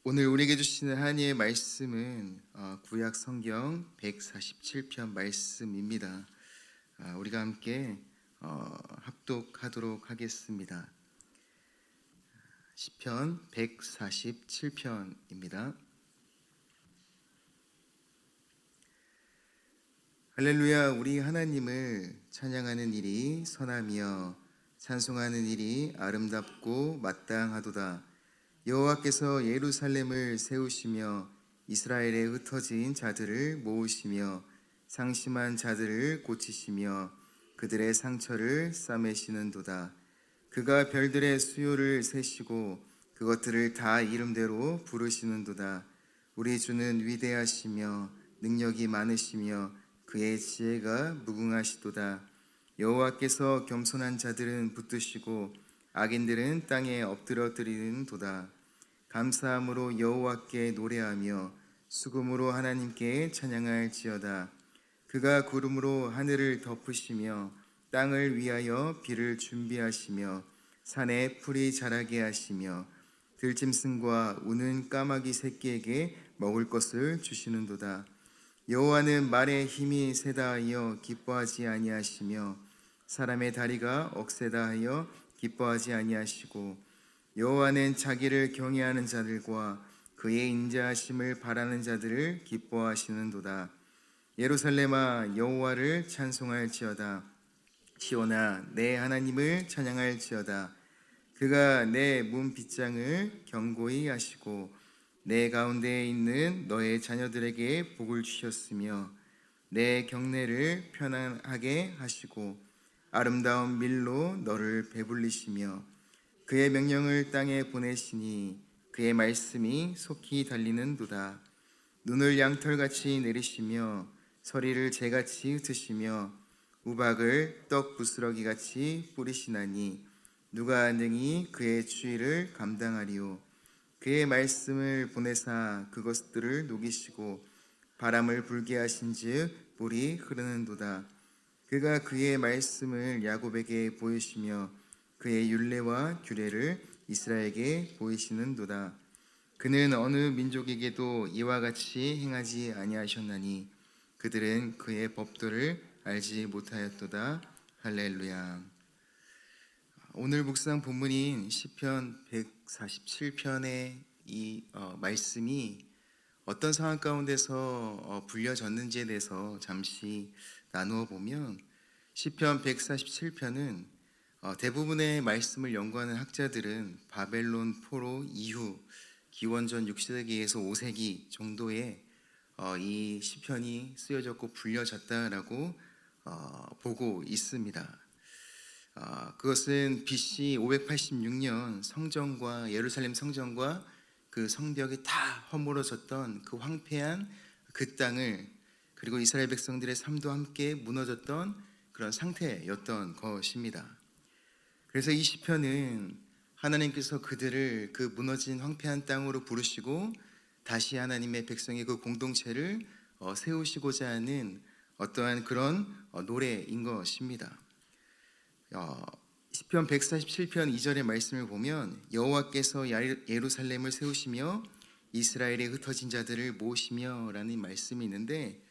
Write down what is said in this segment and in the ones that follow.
오늘 우리에게 주시는 하나님의 말씀은 구약 성경 147편 말씀입니다. 우리가 함께 합독하도록 하겠습니다. 시편 147편입니다. 할렐루야. 우리 하나님을 찬양하는 일이 선하며 찬송하는 일이 아름답고 마땅하도다. 여호와께서 예루살렘을 세우시며 이스라엘에 흩어진 자들을 모으시며 상심한 자들을 고치시며 그들의 상처를 싸매시는도다. 그가 별들의 수요를 세시고 그것들을 다 이름대로 부르시는도다. 우리 주는 위대하시며 능력이 많으시며 그의 지혜가 무궁하시도다. 여호와께서 겸손한 자들은 붙드시고 악인들은 땅에 엎드러뜨리는도다. 감사함으로 여호와께 노래하며 수금으로 하나님께 찬양할지어다. 그가 구름으로 하늘을 덮으시며 땅을 위하여 비를 준비하시며 산에 풀이 자라게 하시며 들짐승과 우는 까마귀 새끼에게 먹을 것을 주시는도다. 여호와는 말에 힘이 세다 하여 기뻐하지 아니하시며 사람의 다리가 억세다 하여 기뻐하지 아니하시고 여호와는 자기를 경외하는 자들과 그의 인자하심을 바라는 자들을 기뻐하시는도다. 예루살렘아 여호와를 찬송할지어다. 시온아 내 하나님을 찬양할지어다. 그가 내 문 빗장을 견고히 하시고 내 가운데에 있는 너의 자녀들에게 복을 주셨으며 내 경내를 편안하게 하시고 아름다운 밀로 너를 배불리시며 그의 명령을 땅에 보내시니 그의 말씀이 속히 달리는도다. 눈을 양털같이 내리시며 서리를 재같이 흩으시며 우박을 떡 부스러기같이 뿌리시나니 누가 능히 그의 추위를 감당하리요. 그의 말씀을 보내사 그것들을 녹이시고 바람을 불게 하신즉 물이 흐르는도다. 그가 그의 말씀을 야곱에게 보이시며 그의 율례와 규례를 이스라엘에게 보이시는도다. 그는 어느 민족에게도 이와 같이 행하지 아니하셨나니 그들은 그의 법도를 알지 못하였도다. 할렐루야. 오늘 묵상 본문인 시편 147편의 이 말씀이 어떤 상황 가운데서 불려졌는지에 대해서 잠시 나누어 보면 시편 147편은 대부분의 말씀을 연구하는 학자들은 바벨론 포로 이후 기원전 6세기에서 5세기 정도에 이 시편이 쓰여졌고 불려졌다라고 보고 있습니다. 그것은 BC 586년 성전과 예루살렘 성전과 그 성벽이 다 허물어졌던 그 황폐한 그 땅을, 그리고 이스라엘 백성들의 삶도 함께 무너졌던 그런 상태였던 것입니다. 그래서 이 시편은 하나님께서 그들을 그 무너진 황폐한 땅으로 부르시고 다시 하나님의 백성의 그 공동체를 세우시고자 하는 어떠한 그런 노래인 것입니다. 시편 147편 2절의 말씀을 보면 여호와께서 예루살렘을 세우시며 이스라엘에 흩어진 자들을 모으시며 라는 말씀이 있는데,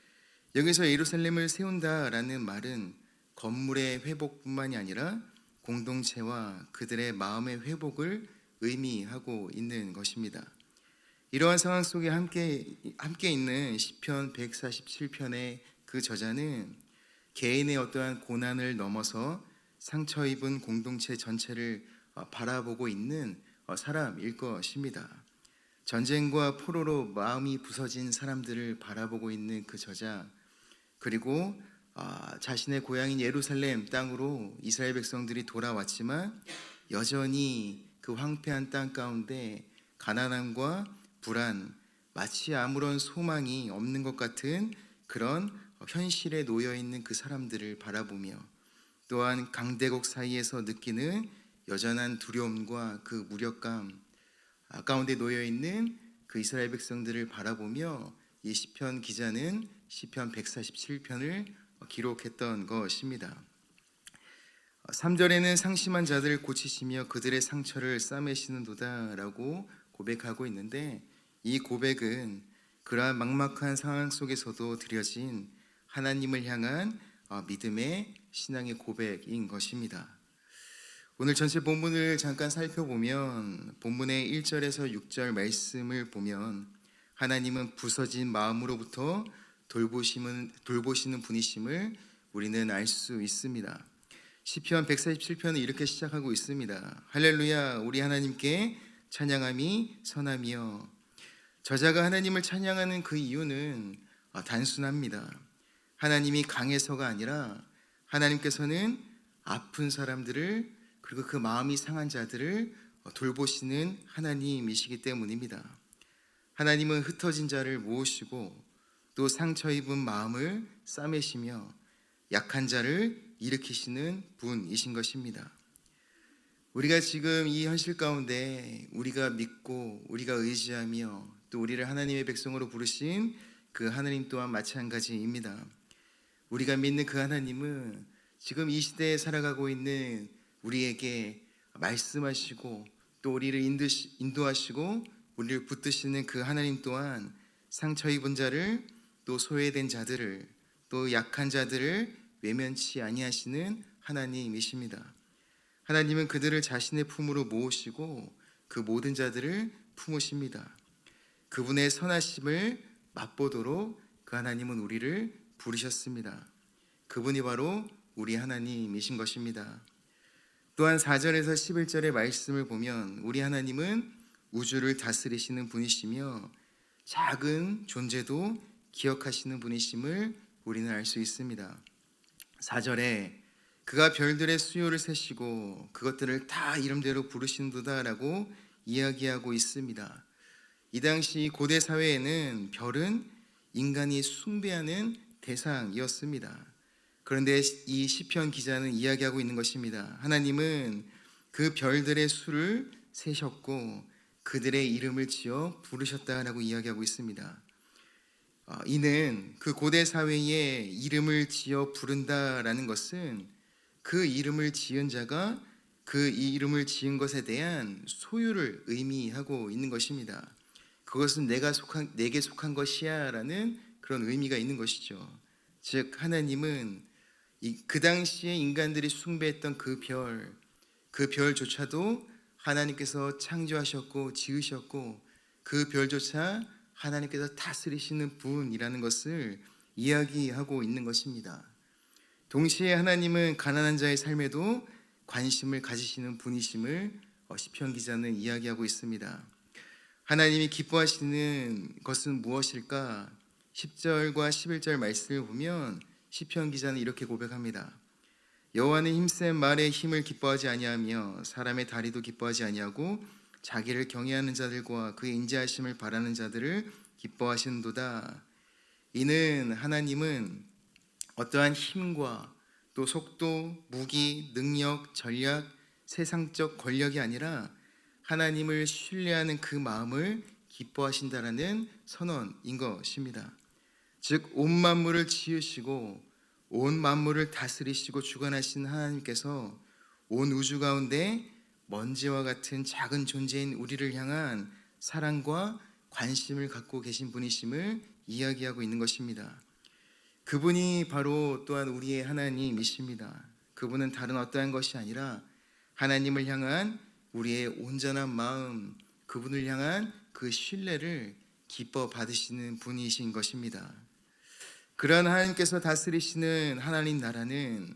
여기서 예루살렘을 세운다라는 말은 건물의 회복뿐만이 아니라 공동체와 그들의 마음의 회복을 의미하고 있는 것입니다. 이러한 상황 속에 함께 있는 시편 147편의 그 저자는 개인의 어떠한 고난을 넘어서 상처 입은 공동체 전체를 바라보고 있는 사람일 것입니다. 전쟁과 포로로 마음이 부서진 사람들을 바라보고 있는 그 저자, 그리고 자신의 고향인 예루살렘 땅으로 이스라엘 백성들이 돌아왔지만 여전히 그 황폐한 땅 가운데 가난함과 불안, 마치 아무런 소망이 없는 것 같은 그런 현실에 놓여 있는 그 사람들을 바라보며, 또한 강대국 사이에서 느끼는 여전한 두려움과 그 무력감 가운데 놓여 있는 그 이스라엘 백성들을 바라보며 이 시편 기자는 시편 147편을 기록했던 것입니다. 3절에는 상심한 자들을 고치시며 그들의 상처를 싸매시는도다 라고 고백하고 있는데, 이 고백은 그러한 막막한 상황 속에서도 드려진 하나님을 향한 믿음의 신앙의 고백인 것입니다. 오늘 전체 본문을 잠깐 살펴보면 본문의 1절에서 6절 말씀을 보면 하나님은 부서진 마음으로부터 돌보시는 분이심을 우리는 알 수 있습니다. 시편 147편은 이렇게 시작하고 있습니다. 할렐루야, 우리 하나님께 찬양함이 선하며. 저자가 하나님을 찬양하는 그 이유는 단순합니다. 하나님이 강해서가 아니라 하나님께서는 아픈 사람들을, 그리고 그 마음이 상한 자들을 돌보시는 하나님이시기 때문입니다. 하나님은 흩어진 자를 모으시고 또 상처 입은 마음을 싸매시며 약한 자를 일으키시는 분이신 것입니다. 우리가 지금 이 현실 가운데 우리가 믿고 우리가 의지하며 또 우리를 하나님의 백성으로 부르신 그 하나님 또한 마찬가지입니다. 우리가 믿는 그 하나님은 지금 이 시대에 살아가고 있는 우리에게 말씀하시고 또 우리를 인도하시고 우리를 붙드시는 그 하나님 또한 상처 입은 자를, 또 소외된 자들을, 또 약한 자들을 외면치 아니하시는 하나님이십니다. 하나님은 그들을 자신의 품으로 모으시고 그 모든 자들을 품으십니다. 그분의 선하심을 맛보도록 그 하나님은 우리를 부르셨습니다. 그분이 바로 우리 하나님이신 것입니다. 또한 4절에서 11절의 말씀을 보면 우리 하나님은 우주를 다스리시는 분이시며 작은 존재도 기억하시는 분이심을 우리는 알 수 있습니다. 4절에 그가 별들의 수요를 세시고 그것들을 다 이름대로 부르신도다라고 이야기하고 있습니다. 이 당시 고대 사회에는 별은 인간이 숭배하는 대상이었습니다. 그런데 이 시편 기자는 이야기하고 있는 것입니다. 하나님은 그 별들의 수를 세셨고 그들의 이름을 지어 부르셨다라고 이야기하고 있습니다. 이는 그 고대 사회에 이름을 지어 부른다라는 것은 그 이름을 지은 자가 그 이름을 지은 것에 대한 소유를 의미하고 있는 것입니다. 그것은 내게 속한 것이야 라는 그런 의미가 있는 것이죠. 즉 하나님은 그 당시에 인간들이 숭배했던 그 별조차도 하나님께서 창조하셨고 지으셨고 그 별조차 하나님께서 다스리시는 분이라는 것을 이야기하고 있는 것입니다. 동시에 하나님은 가난한 자의 삶에도 관심을 가지시는 분이심을 시편 기자는 이야기하고 있습니다. 하나님이 기뻐하시는 것은 무엇일까? 10절과 11절 말씀을 보면 시편 기자는 이렇게 고백합니다. 여호와는 힘센 말에 힘을 기뻐하지 아니하며 사람의 다리도 기뻐하지 아니하고 자기를 경외하는 자들과 그의 인자하심을 바라는 자들을 기뻐하시는도다. 이는 하나님은 어떠한 힘과 또 속도, 무기, 능력, 전략, 세상적 권력이 아니라 하나님을 신뢰하는 그 마음을 기뻐하신다라는 선언인 것입니다. 즉 온 만물을 지으시고 온 만물을 다스리시고 주관하신 하나님께서 온 우주 가운데 먼지와 같은 작은 존재인 우리를 향한 사랑과 관심을 갖고 계신 분이심을 이야기하고 있는 것입니다. 그분이 바로 또한 우리의 하나님이십니다. 그분은 다른 어떠한 것이 아니라 하나님을 향한 우리의 온전한 마음, 그분을 향한 그 신뢰를 기뻐 받으시는 분이신 것입니다. 그러한 하나님께서 다스리시는 하나님 나라는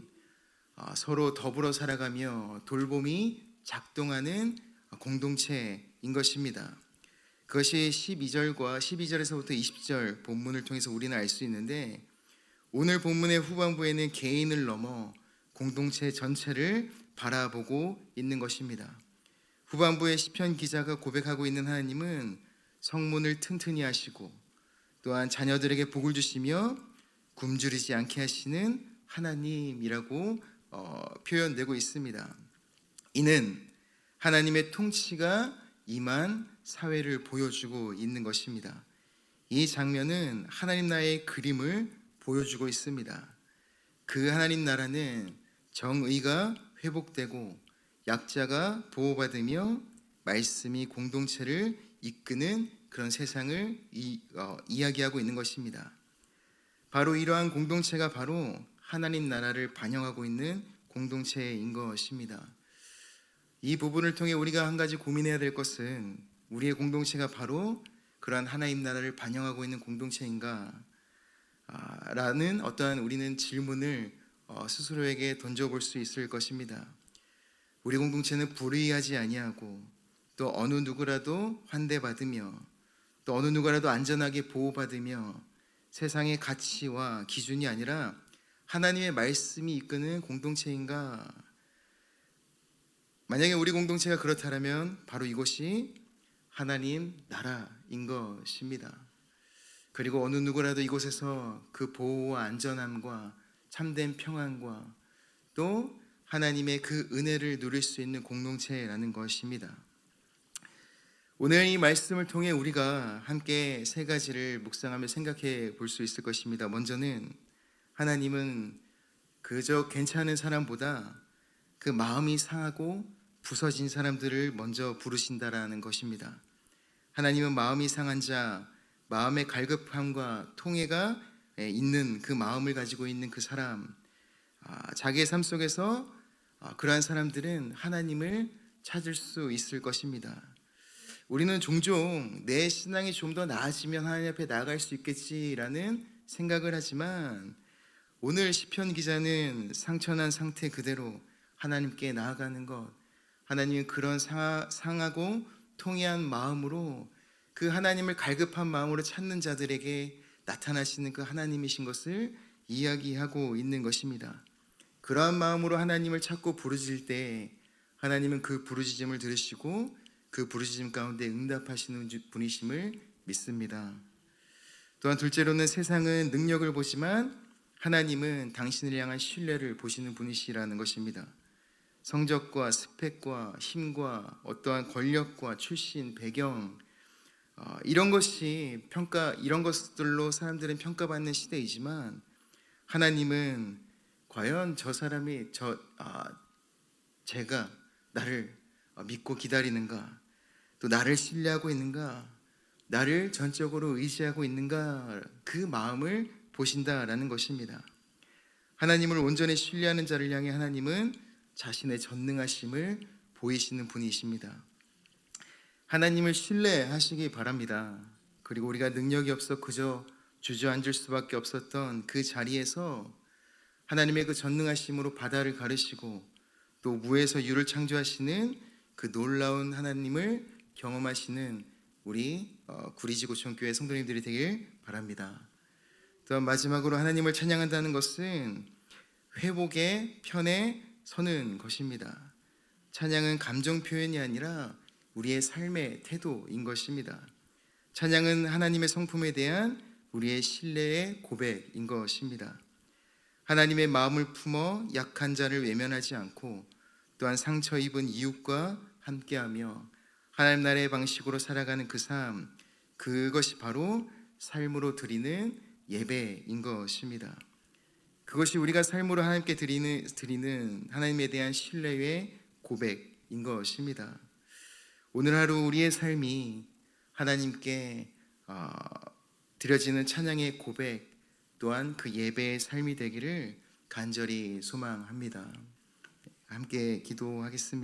서로 더불어 살아가며 돌봄이 작동하는 공동체인 것입니다. 그것이 12절에서부터 20절 본문을 통해서 우리는 알 수 있는데, 오늘 본문의 후반부에는 개인을 넘어 공동체 전체를 바라보고 있는 것입니다. 후반부에 시편 기자가 고백하고 있는 하나님은 성문을 튼튼히 하시고 또한 자녀들에게 복을 주시며 굶주리지 않게 하시는 하나님이라고 표현되고 있습니다. 이는 하나님의 통치가 임한 사회를 보여주고 있는 것입니다. 이 장면은 하나님 나라의 그림을 보여주고 있습니다. 그 하나님 나라는 정의가 회복되고 약자가 보호받으며 말씀이 공동체를 이끄는 그런 세상을 이야기하고 있는 것입니다. 바로 이러한 공동체가 바로 하나님 나라를 반영하고 있는 공동체인 것입니다. 이 부분을 통해 우리가 한 가지 고민해야 될 것은 우리의 공동체가 바로 그러한 하나님 나라를 반영하고 있는 공동체인가? 라는 어떠한 우리는 질문을 스스로에게 던져볼 수 있을 것입니다. 우리 공동체는 불의하지 아니하고 또 어느 누구라도 환대받으며 또 어느 누구라도 안전하게 보호받으며 세상의 가치와 기준이 아니라 하나님의 말씀이 이끄는 공동체인가? 만약에 우리 공동체가 그렇다면 바로 이곳이 하나님 나라인 것입니다. 그리고 어느 누구라도 이곳에서 그 보호와 안전함과 참된 평안과 또 하나님의 그 은혜를 누릴 수 있는 공동체라는 것입니다. 오늘 이 말씀을 통해 우리가 함께 세 가지를 묵상하며 생각해 볼 수 있을 것입니다. 먼저는 하나님은 그저 괜찮은 사람보다 그 마음이 상하고 부서진 사람들을 먼저 부르신다라는 것입니다. 하나님은 마음이 상한 자, 마음의 갈급함과 통해가 있는 그 마음을 가지고 있는 그 사람, 자기의 삶 속에서 그러한 사람들은 하나님을 찾을 수 있을 것입니다. 우리는 종종 내 신앙이 좀 더 나아지면 하나님 앞에 나아갈 수 있겠지라는 생각을 하지만 오늘 시편 기자는 상처난 상태 그대로 하나님께 나아가는 것, 하나님은 그런 상하고 통해한 마음으로 그 하나님을 갈급한 마음으로 찾는 자들에게 나타나시는 그 하나님이신 것을 이야기하고 있는 것입니다. 그러한 마음으로 하나님을 찾고 부르짖을 때 하나님은 그 부르짖음을 들으시고 그 부르짖음 가운데 응답하시는 분이심을 믿습니다. 또한 둘째로는 세상은 능력을 보지만 하나님은 당신을 향한 신뢰를 보시는 분이시라는 것입니다. 성적과 스펙과 힘과 어떠한 권력과 출신, 배경 이런 것들로 사람들은 평가받는 시대이지만 하나님은 과연 저 사람이 제가 나를 믿고 기다리는가, 또 나를 신뢰하고 있는가, 나를 전적으로 의지하고 있는가, 그 마음을 보신다라는 것입니다. 하나님을 온전히 신뢰하는 자를 향해 하나님은 자신의 전능하심을 보이시는 분이십니다. 하나님을 신뢰하시기 바랍니다. 그리고 우리가 능력이 없어 그저 주저앉을 수밖에 없었던 그 자리에서 하나님의 그 전능하심으로 바다를 가르시고 또 무에서 유를 창조하시는 그 놀라운 하나님을 경험하시는 우리 구리지구촌교회 성도님들이 되길 바랍니다. 또한 마지막으로 하나님을 찬양한다는 것은 회복의 편에 서는 것입니다. 찬양은 감정 표현이 아니라 우리의 삶의 태도인 것입니다. 찬양은 하나님의 성품에 대한 우리의 신뢰의 고백인 것입니다. 하나님의 마음을 품어 약한 자를 외면하지 않고 또한 상처 입은 이웃과 함께하며 하나님 나라의 방식으로 살아가는 그 삶, 그것이 바로 삶으로 드리는 예배인 것입니다. 그것이 우리가 삶으로 하나님께 드리는 하나님에 대한 신뢰의 고백인 것입니다. 오늘 하루 우리의 삶이 하나님께 드려지는 찬양의 고백 또한 그 예배의 삶이 되기를 간절히 소망합니다. 함께 기도하겠습니다.